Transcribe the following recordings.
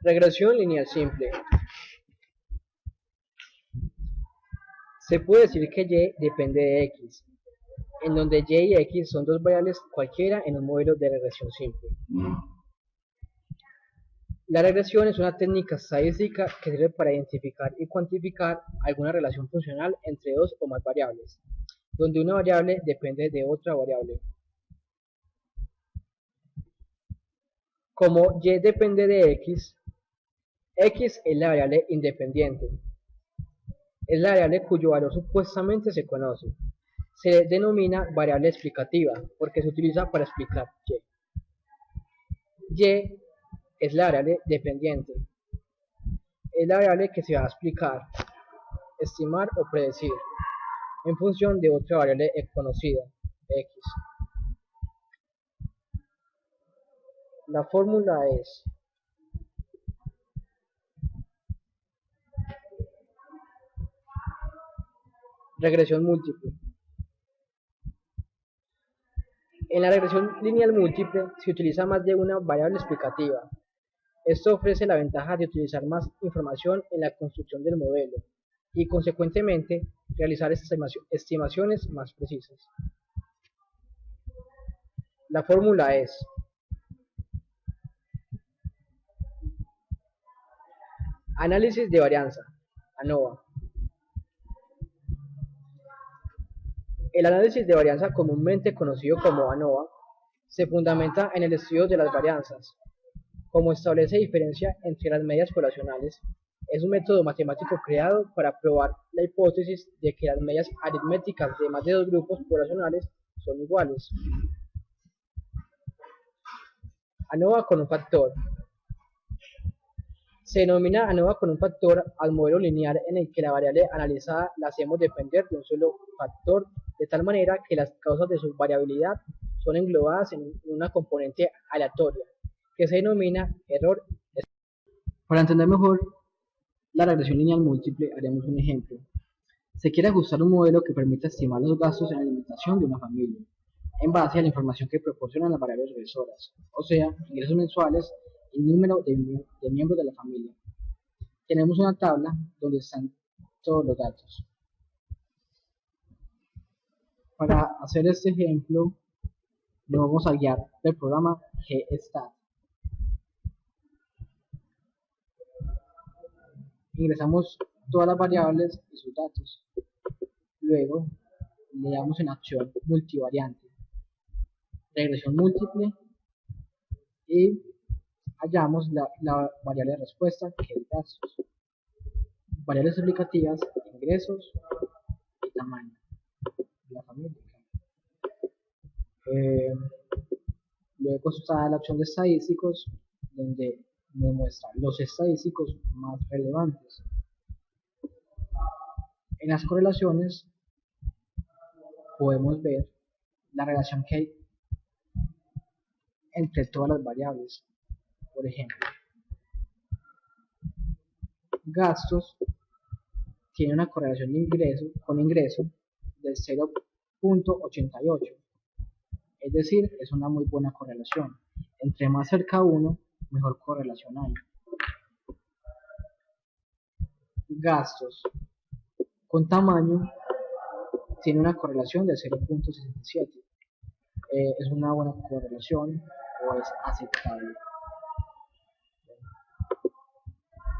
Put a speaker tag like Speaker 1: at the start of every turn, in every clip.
Speaker 1: Regresión lineal simple. Se puede decir que Y depende de X, en donde Y y X son dos variables cualquiera en un modelo de regresión simple. La regresión es una técnica estadística que sirve para identificar y cuantificar alguna relación funcional entre dos o más variables, donde una variable depende de otra variable. Como Y depende de X, X es la variable independiente. Es la variable cuyo valor supuestamente se conoce. Se denomina variable explicativa porque se utiliza para explicar Y. Y es la variable dependiente. Es la variable que se va a explicar, estimar o predecir en función de otra variable conocida, X. La fórmula es regresión múltiple. En la regresión lineal múltiple se utiliza más de una variable explicativa. Esto ofrece la ventaja de utilizar más información en la construcción del modelo y, consecuentemente, realizar estimaciones más precisas. La fórmula es análisis de varianza, ANOVA. El análisis de varianza, comúnmente conocido como ANOVA, se fundamenta en el estudio de las varianzas. Como establece diferencia entre las medias poblacionales, es un método matemático creado para probar la hipótesis de que las medias aritméticas de más de dos grupos poblacionales son iguales. ANOVA con un factor. Se denomina ANOVA con un factor al modelo lineal en el que la variable analizada la hacemos depender de un solo factor, de tal manera que las causas de su variabilidad son englobadas en una componente aleatoria, que se denomina error. Para entender mejor la regresión lineal múltiple, haremos un ejemplo. Se quiere ajustar un modelo que permita estimar los gastos en la alimentación de una familia, en base a la información que proporcionan las variables regresoras, o sea, ingresos mensuales y número de miembros de la familia. Tenemos una tabla donde están todos los datos. Para hacer este ejemplo, nos vamos a guiar del programa GStat. Ingresamos todas las variables y sus datos. Luego, le damos en acción multivariante, regresión múltiple y hallamos la variable de respuesta que es gastos. Variables explicativas, ingresos y tamaño de la familia. Luego está la opción de estadísticos, donde nos muestra los estadísticos más relevantes. En las correlaciones podemos ver la relación que hay entre todas las variables. Por ejemplo, gastos tiene una correlación de con ingreso del 0.88, es decir, es una muy buena correlación. Entre más cerca uno, mejor correlación hay. Gastos con tamaño tiene una correlación de 0.67, es una buena correlación o es aceptable.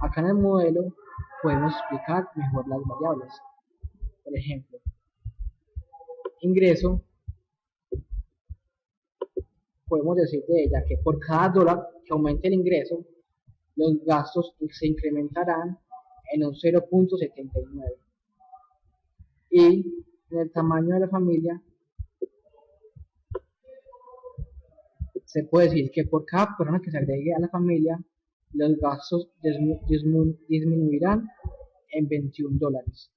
Speaker 1: Acá en el modelo podemos explicar mejor las variables. Por ejemplo, ingreso, podemos decir de ella que por cada dólar que aumente el ingreso, los gastos se incrementarán en un 0.79. Y en el tamaño de la familia, se puede decir que por cada persona que se agregue a la familia, los gastos disminuirán en 21 dólares.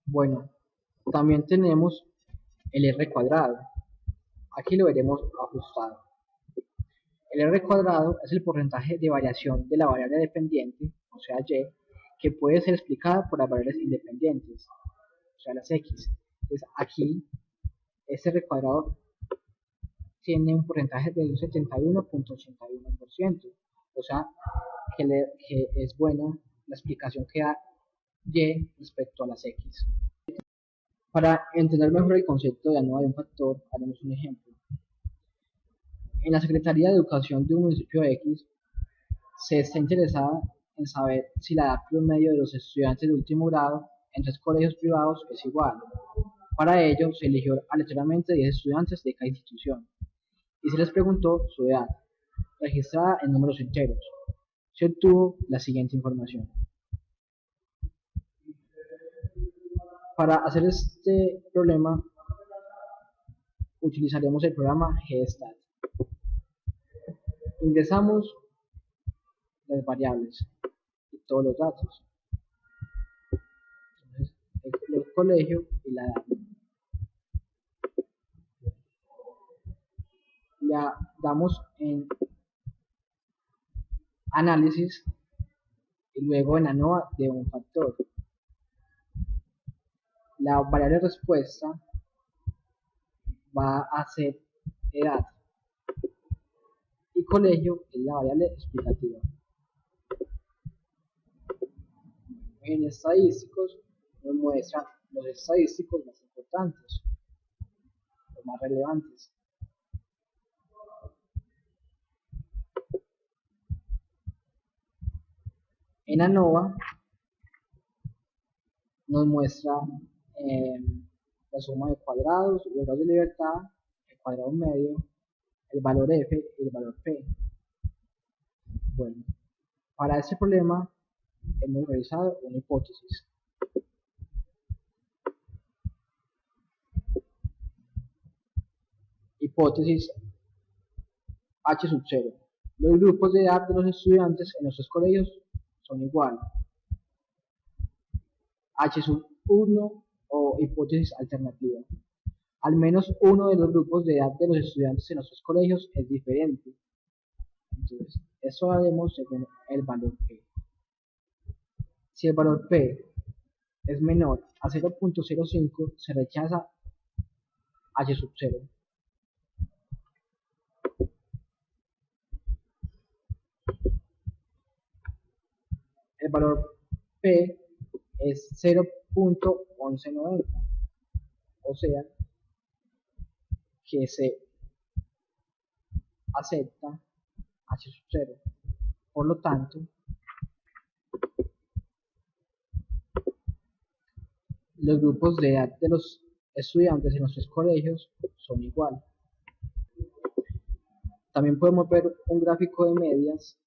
Speaker 1: Bueno, también tenemos el R cuadrado. Aquí lo veremos ajustado. El R cuadrado es el porcentaje de variación de la variable dependiente, o sea Y, que puede ser explicada por las variables independientes, o sea las X. Entonces aquí, este R cuadrado tiene un porcentaje del 71.81%, o sea, que es buena la explicación que da Y respecto a las X. Para entender mejor el concepto de ANOVA de un factor, haremos un ejemplo. En la Secretaría de Educación de un municipio X se está interesada en saber si la edad promedio de los estudiantes de último grado en 3 colegios privados es igual. Para ello, se eligió aleatoriamente 10 estudiantes de cada institución y se les preguntó su edad, registrada en números enteros. Se obtuvo la siguiente información. Para hacer este problema, utilizaremos el programa GSTAT. Ingresamos las variables y todos los datos. Entonces, el colegio y la edad. Le damos en análisis y luego en ANOVA de un factor. La variable respuesta va a ser edad y colegio es la variable explicativa. En estadísticos nos muestran los estadísticos más importantes, los más relevantes. En ANOVA nos muestra la suma de cuadrados, los grados de libertad, el cuadrado medio, el valor f y el valor p. Bueno, para este problema hemos realizado una hipótesis. Hipótesis H sub 0. Los grupos de edad de los estudiantes en nuestros colegios son igual. H sub 1 o hipótesis alternativa. Al menos uno de los grupos de edad de los estudiantes en nuestros colegios es diferente. Entonces, eso haremos según el valor P. Si el valor P es menor a 0.05, se rechaza H sub 0. El valor P es 0.1190, o sea que se acepta H sub 0. Por lo tanto, los grupos de edad de los estudiantes en nuestros colegios son igual. También podemos ver un gráfico de medias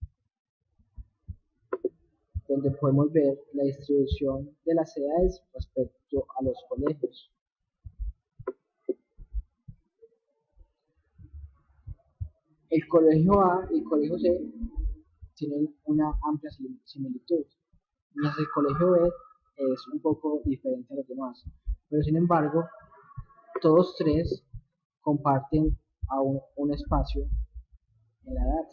Speaker 1: donde podemos ver la distribución de las edades respecto a los colegios. El colegio A y el colegio C tienen una amplia similitud, mientras el colegio B es un poco diferente a los demás, pero sin embargo todos tres comparten un espacio en la edad.